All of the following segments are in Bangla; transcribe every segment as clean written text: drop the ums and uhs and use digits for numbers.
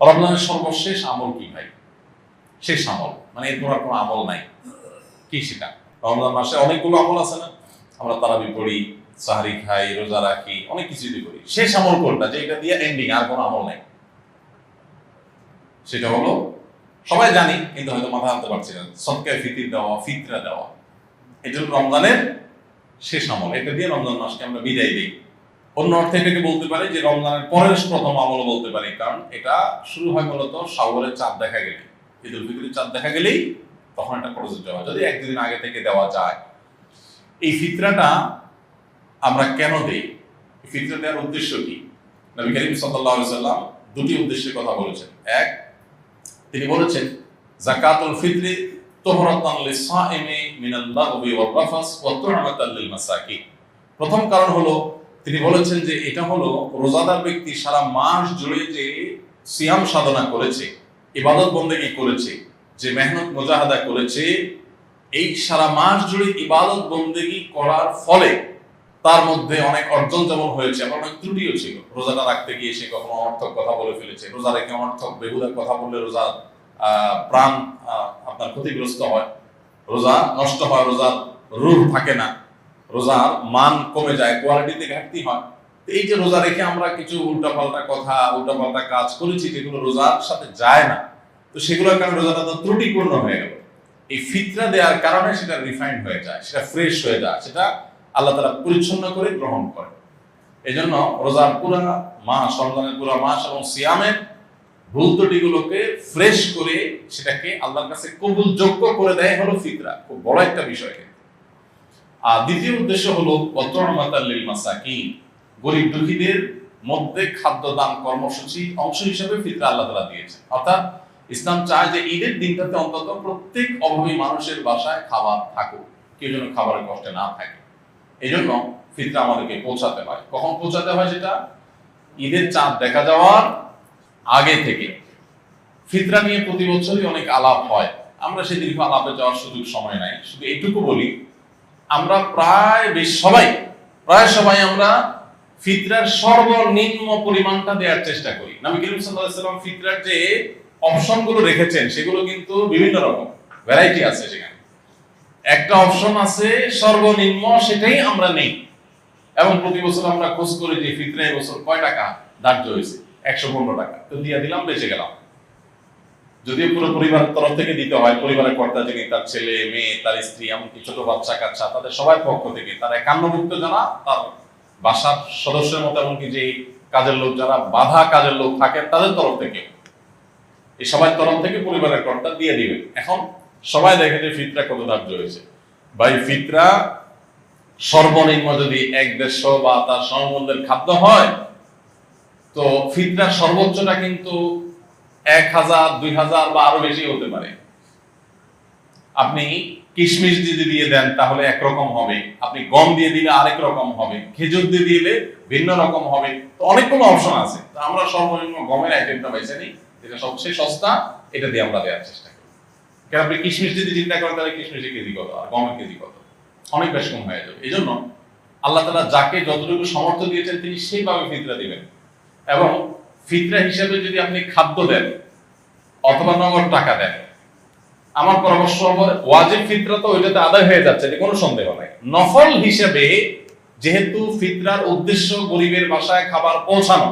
রমজানের সর্বশেষ আমল কি ভাই? শেষ আমল, মানে এরপর আর কোনো আমল নাই। কি সেটা? রমজান মাসে অনেকগুলো আমল আছে না? আমরা তারাবি পড়ি, সাহরি খাই, রোজা রাখি, অনেক কিছুই করি। শেষ আমল কোনটা, যে এটা দিয়ে এন্ডিং, আর কোনো আমল নাই? সেটা হলো, সবাই জানি কিন্তু হয়তো মাথা আনতে পারছি না, সদকায়ে ফিতর দেওয়া, ফিতরা দেওয়া। এটা হলো রমজানের শেষ আমল। এটা দিয়ে রমজান মাসকে আমরা বিদায় দিই। অন্য অর্থে এটাকে বলতে পারি যে রমজানের পরের প্রথম আমল বলতে পারি, কারণ এটা শুরু হয় মূলত শাওয়ালের চাঁদ দেখা গেলে, ঈদুল ফিতরের চাঁদ দেখা গেলেই তখন এটা প্রযোজ্য হয়, যদি একদিন আগে থেকে দেওয়া যায়। এই ফিতরাটা আমরা কেন দেই? ফিতরা দেওয়ার উদ্দেশ্য কি? নবী করিম সাল্লাল্লাহু আলাইহি সাল্লাম দুটি উদ্দেশ্যের কথা বলেছেন। এক, তিনি বলেছেন যাকাতুল ফিতরি তুহরাতান লিস-সাইমি মিনাল লাগবি ওয়ার রাফাস ওয়া তু'মাতান লিল মাসাকিন। প্রথম কারণ হলো, তিনি বলেছেন যে এটা হলো রোজাদার ব্যক্তি সারা মাস জুড়ে যে সিয়াম সাধনা করেছে, ইবাদত বন্দেগী করেছে, যে মেহনত মুজাহাদা করেছে, এই সারা মাস জুড়ে ইবাদত বন্দেগী করার ফলে তার মধ্যে অনেক অর্জন যেমন হয়েছে, আবার অনেক ত্রুটিও ছিল। রোজাটা রাখতে গিয়ে সে কখনো অনর্থক কথা বলে ফেলেছে, রোজা রেখে অনর্থক বেহুদা কথা বললে রোজা প্রাণ আপনার ক্ষতিগ্রস্ত হয়, রোজা নষ্ট হয়, রোজার রূহ থাকে না, রোজার মান কমে যায়, কোয়ালিটিতে ঘাটতি হয়। এই যে রোজা রেখে আমরা কিছু উল্টাপাল্টা কথা, উল্টাপাল্টা কাজ করেছি যেগুলো রোজার সাথে যায় না, তো সেগুলোর কারণে রোজাটা তো ত্রুটিপূর্ণ হয়ে গেল। এই ফিতরা দেওয়ার কারণে সেটা রিফাইন্ড হয়ে যায়, সেটা ফ্রেশ হয়ে যায়, সেটা আল্লাহ তাআলা পরিচ্ছন্ন করে গ্রহণ করে। এই জন্য রোজার পুরা মাস, রমজানের পুরা মাস এবং সিয়ামের ভুল ত্রুটিগুলোকে ফ্রেশ করে সেটাকে আল্লাহর কাছে কবুলযোগ্য করে দেয় হলো ফিতরা। খুব বড় একটা বিষয়। আর দ্বিতীয় উদ্দেশ্য হলো ওয়াতু'মাতাল লিল মাসাকিন, গরিব দুঃখীদের মধ্যে খাদ্য দান কর্মসূচি অংশ হিসেবে ফিতরা আল্লাহ তাআলা দিয়েছেন। অর্থাৎ ইসলাম চায় যে ঈদের দিনটাতে অন্তত প্রত্যেক অভাবী মানুষের বাসায় খাবার থাকুক, কেউ যেন খাবারের কষ্টে না থাকে। এই জন্য ফিতরা আমাদেরকে পৌঁছাতে হয়। কখন পৌঁছাতে হয়? যেটা ঈদের চাঁদ দেখা যাওয়ার আগে থেকে। ফিতরা নিয়ে প্রতি বছরই অনেক আলাপ হয়, আমরা সেই দীর্ঘ আলাপে যাওয়ার সুযোগ সময় নাই। শুধু এইটুকু বলি, আমরা প্রায় সবাই আমরা ফিতরার সর্বনিম্ন পরিমাণটা দেওয়ার চেষ্টা করি। নবী করিম সাল্লাল্লাহু আলাইহি ওয়াসাল্লাম ফিতরার যে অপশনগুলো রেখেছেন সেগুলো কিন্তু বিভিন্ন রকম, ভ্যারাইটি আছে। সেখানে একটা অপশন আছে সর্বনিম্ন, সেটাই আমরা নেই। এবং প্রতি বছর আমরা খোঁজ করি যে ফিতরা এই বছর কয় টাকা ধার্য হয়েছে, 115 টাকা, তো দিয়ে দিলাম, বেঁচে গেলাম। যদিও পুরো পরিবারের তরফ থেকে দিতে হয়, পরিবারের কর্তা যিনি, তার ছেলে মেয়ে, তার স্ত্রী, এমনকি ছোট বাচ্চা কাচ্চা, তাদের সবার পক্ষ থেকে, তারা একান্নভুক্ত যারা তার বাসার সদস্যের মতো, এমনকি যে কাজের লোক, যারা বাধা কাজের লোক থাকেন, তাদের তরফ থেকে, এই সবার তরফ থেকে পরিবারের কর্তা দিয়ে দিবেন। এখন সবাই দেখে যে ফিতরা কত ধার্য হয়েছে। ভাই, ফিতরা সর্বনিম্ন যদি 1-150 বা তার সমমূল্যের খাদ্য হয়, তো ফিতরা সর্বোচ্চটা কিন্তু 1000, 2000 বা আরো বেশি হতে পারে। আপনি কিশমিশ যদি দিয়ে দেন তাহলে একরকম হবে, আপনি গম দিয়ে দিলে আরেক রকম হবে, খেজুর দিয়ে দিলে ভিন্ন রকম হবে। তো অনেকগুলো অপশন আছে। তো আমরা সর্বনিম্ন গমের আইটেমটা বেছে নিই, যেটা সবচেয়ে সস্তা, এটা দিয়ে আমরা দেওয়ার চেষ্টা করি। কারণ আপনি কিশমিশ যদি চিন্তা করেন তাহলে কিশমিশের কেজি কত আর গমের কেজি কত, অনেক বেশ কম হয়ে যাবে। এই জন্য আল্লাহ তাআলা যাকে যতটুকু সামর্থ্য দিয়েছেন তিনি সেইভাবে ফিতরা দিবেন। এবং ফিতরা হিসেবে যদি আপনি খাদ্য দেন অথবা নগদ টাকা দেন, আমার পরামর্শ হবে ওয়াজিব ফিতরা তো ওইটাতে আদায় হয়ে যাচ্ছে, এটা কোনো সন্দেহ নাই। নফল হিসেবে যেহেতু ফিতরার উদ্দেশ্য গরিবের বাসায় খাবার পৌঁছানো,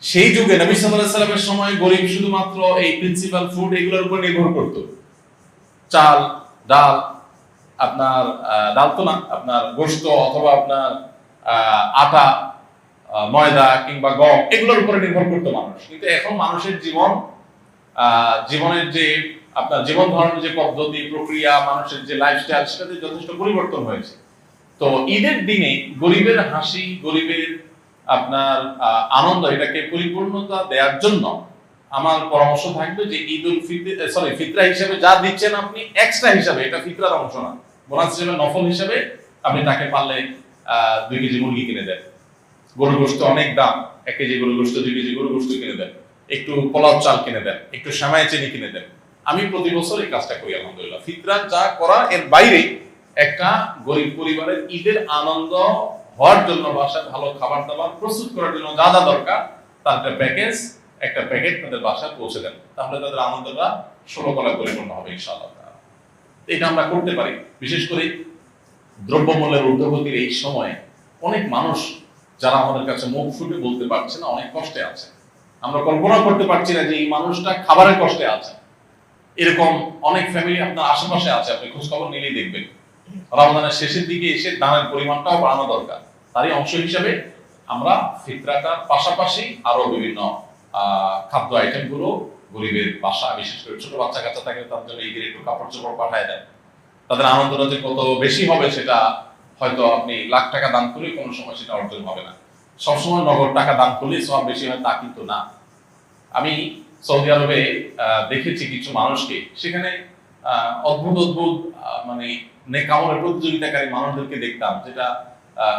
সেই যুগে নবী সাল্লাল্লাহু আলাইহি সাল্লামের সময় গরিব শুধুমাত্র এই প্রিন্সিপাল ফুড এগুলোর উপর নির্ভর করত। চাল, ডাল, আপনার ডাল তো না, আপনার গোশত অথবা আপনার আটা, ময়দা কিংবা গম, এগুলোর উপরে নির্ভর করতো মানুষ। কিন্তু এখন মানুষের জীবনের যে আপনার জীবন ধারণের যে পদ্ধতি, প্রক্রিয়া, মানুষের যে লাইফস্টাইল, সেটাতে যথেষ্ট পরিবর্তন হয়েছে। তো ঈদের দিনে গরিবের হাসি, গরিবের আপনার আনন্দ, এটাকে পরিপূর্ণতা দেওয়ার জন্য আমার পরামর্শ থাকবে যে ফিতরা হিসেবে যা দিচ্ছেন আপনি, এক্সট্রা হিসাবে, এটা ফিতরার অংশ না, বোনাস হিসেবে, নফল হিসাবে আপনি তাকে পারলে 2 কেজি মুরগি কিনে দেন। গরুর গোশত অনেক দাম, 1 কেজি গরুর গোশত, 2 কেজি গরুর গোশত কিনে দেন, একটু পোলাও চাল কিনে দেন, একটু সেমাই চিনি কিনে দেন। আমি প্রতি বছর এই কাজটা করি আলহামদুলিল্লাহ। ফিতরা যা করা, এর বাইরে একটা গরিব পরিবারের ঈদের আনন্দ হওয়ার জন্য, বাসায় ভালো খাবার দাবার প্রস্তুত করার জন্য যা যা দরকার, তার একটা প্যাকেজ একটা প্যাকেট তাদের বাসায় পৌঁছে দেন, তাহলে তাদের আনন্দটা 16 কলায় পরিপূর্ণ হবে ইনশাআল্লাহ। এটা আমরা করতে পারি। বিশেষ করে দ্রব্যমূল্যের ঊর্ধ্বগতির এই সময়ে অনেক মানুষ যারা আমাদের কাছে মুখ ফুটে বলতে পারছে না, অনেক কষ্টে আছে। আমরা কল্পনা করতে পারছি না যে এই মানুষটা খাবারের কষ্টে আছে। এরকম অনেক ফ্যামিলি আপনার আশেপাশে আছে, আপনি খোঁজ খবর নিলেই দেখবেন। রমজানের শেষের দিকে এসে দানের পরিমাণটাও বাড়ানো দরকার। তারই অংশ হিসাবে আমরা ফিতরাটার পাশাপাশি আরো বিভিন্ন খাদ্য আইটেম গুলো গরিবের বাসা, বিশেষ করে ছোট বাচ্চা কাচ্চা থাকে, তার জন্য ঈদের একটু কাপড় চোপড় পাঠায় দেন। তাদের আনন্দটা যে কত বেশি হবে সেটা হয়তো আপনি লাখ টাকা দান করলে কোনো সময় সেটা অর্জন হবে না। সবসময় নগদ টাকা দান করলে সব বেশি হয় তা কিন্তু না। আমি সৌদি আরবে দেখেছি কিছু মানুষকে, সেখানে অদ্ভুত অদ্ভুত মানে নেকামলের প্রতিযোগিতাকারী মানুষদেরকে দেখতাম, যেটা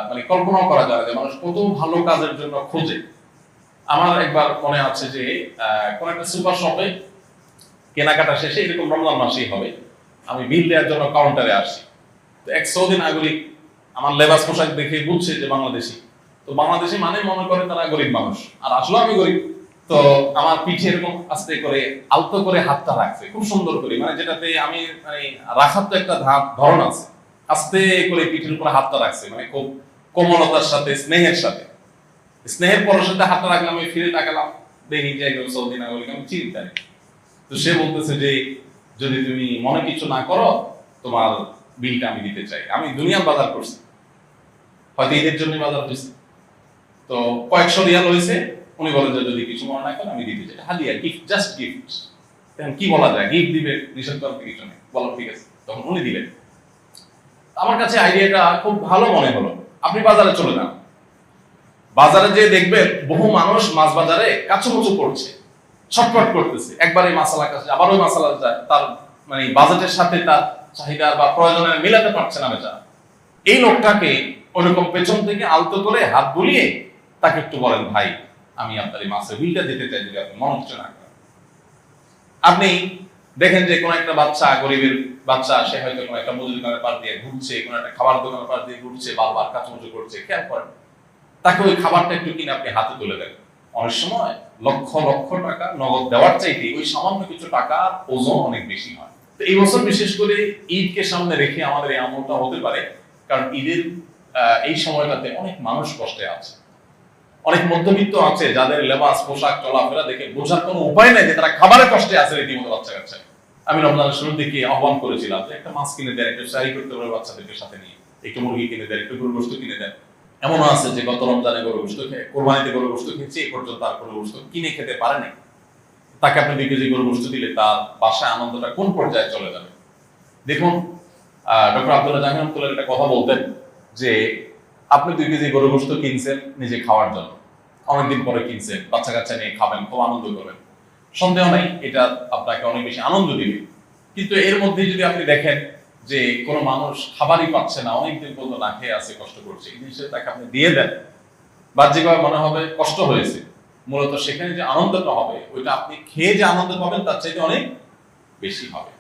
মানে কল্পনাও করা যায় যে মানুষ কত ভালো কাজের জন্য খোঁজে। আমার একবার মনে আছে যে কোন একটা সুপার শপে কেনাকাটা শেষে, এরকম রমজান মাসেই হবে, আমি বিল দেওয়ার জন্য কাউন্টারে আসছি। তো এক সৌদি নাগরিক আমার লেবাস পোশাক দেখে বুঝছে যে বাংলাদেশি। তো বাংলাদেশি মানে মনে করে তারা গরিব মানুষ, আর আসলে আমি গরিব। তো আমার পিঠে এরকম আস্তে করে আলতো করে হাতটা রাখছে খুব সুন্দর করে, মানে যেটাতে আমি মানে রাখার তো একটা ধরন আছে, আস্তে করে পিঠের উপরে হাতটা রাখছে, মানে খুব কোমলতার সাথে, স্নেহের সাথে, স্নেহের পরশে হাতটা রাখলাম। আমি ফিরে তাকালাম, দেখি যে একজন সৌদি নাগরিক, আমি চিনি তাই। তো সে বলতেছে যে যদি তুমি মনে কিছু না করো, তোমার বিলটা আমি দিতে চাই। আমি দুনিয়ার বাজার করছি, হয়তো ঈদের জন্য বাজার হয়েছে, তো কয়েকশো রিয়াল হয়েছে। উনি বলেন যে যদি কিছু মনে না করেন আমি দিতে চাই, হাদিয়া, গিফট, জাস্ট গিফট। কি বলা যায়, গিফট দিবে, নিষেধ করতে কিছু নেই, বলো ঠিক আছে। তখন উনি দিলেন। আমার কাছে আইডিয়াটা খুব ভালো মনে হলো। আপনি বাজারে চলে যান, বাজারে যে দেখবেন বহু মানুষ মাছ বাজারে কাচুমুচু করছে, ছটফট করতেছে, একবার এই মাসালার কাছে আবার ওই মাসালা যায়, তার মানে বাজেটের সাথে তার চাহিদা বা প্রয়োজনের মিলাতে পারছে না বেচারা। এই লোকটাকে ওইরকম পেছন থেকে আলতো করে হাত বুলিয়ে তাকে একটু বলেন, ভাই আমি আপনার এই মাছের বিলটা দিতে চাই, যদি আপনি মনে হচ্ছে না করেন। আপনি দেখেন যে কোন একটা বাচ্চা, গরিবের বাচ্চা, সে হয়তো কোন একটা মুদি দোকানের পাশ দিয়ে ঘুরছে, কোন একটা খাবার দোকানের পাশ দিয়ে ঘুরছে, বারবার কাচুমুচু করছে, খেয়াল করেন, তাকে ওই খাবারটা একটু কিনে আপনি হাতে তুলে দেন। অনেক সময় লক্ষ লক্ষ টাকা নগদ দেওয়ার চাইতে ওই সামান্য কিছু টাকার ওজন অনেক বেশি হয়। তো এই বছর বিশেষ করে ঈদকে সামনে রেখে আমাদের এই আমলটা হতে পারে, কারণ ঈদের এই সময়টাতে অনেক মানুষ কষ্টে আছে, অনেক মধ্যবিত্ত আছে, যাদের লেবাস পোশাক চলাফেরা দেখে বোঝার কোনো উপায় নাই যে তারা খাবারের কষ্টে আছে রীতিমতো বাচ্চা কাচ্চা। আমি রমজানের শুরুর দিকে আহ্বান করেছিলাম যে একটা মাছ কিনে দেন, একটু শাড়ি করতে পারে বাচ্চাদেরকে সাথে নিয়ে, একটু মুরগি কিনে দেন, একটু গরুর গোশত কিনে দেন। এমন আছে যে গত রমজানে গরুর গোশত খেয়ে, কোরবানিতে গরুর গোশত খেয়েছে, এ পর্যন্ত আর গরুর গোশত কিনে খেতে পারেনি। তাকে আপনি 2 কেজি গরুর গোশত দিলে তার বাসায় আনন্দটা কোন পর্যায়ে চলে যাবে। দেখুন, ডক্টর আব্দুল্লাহ জাহিদ রহমাতুল্লাহ একটা কথা বলতেন যে আপনি 2 কেজি গরুর গোশত কিনছেন নিজে খাওয়ার জন্য, অনেকদিন পরে কিনছেন, বাচ্চা কাচ্চা নিয়ে খাবেন, খুব আনন্দ করবেন, সন্দেহ নাই এটা আপনাকে অনেক বেশি আনন্দ দিবে। কিন্তু এর মধ্যে যদি আপনি দেখেন যে কোনো মানুষ খাবারই পাচ্ছে না, অনেকদিন পর্যন্ত না খেয়ে আছে, কষ্ট করছে, এই জিনিসটা তাকে আপনি দিয়ে দেন, বাহ্যিকভাবে মনে হবে কষ্ট হয়েছে, মূলত সেখানে যে আনন্দটা হবে ওইটা আপনি খেয়ে যে আনন্দ পাবেন তার চাইতে অনেক বেশি হবে।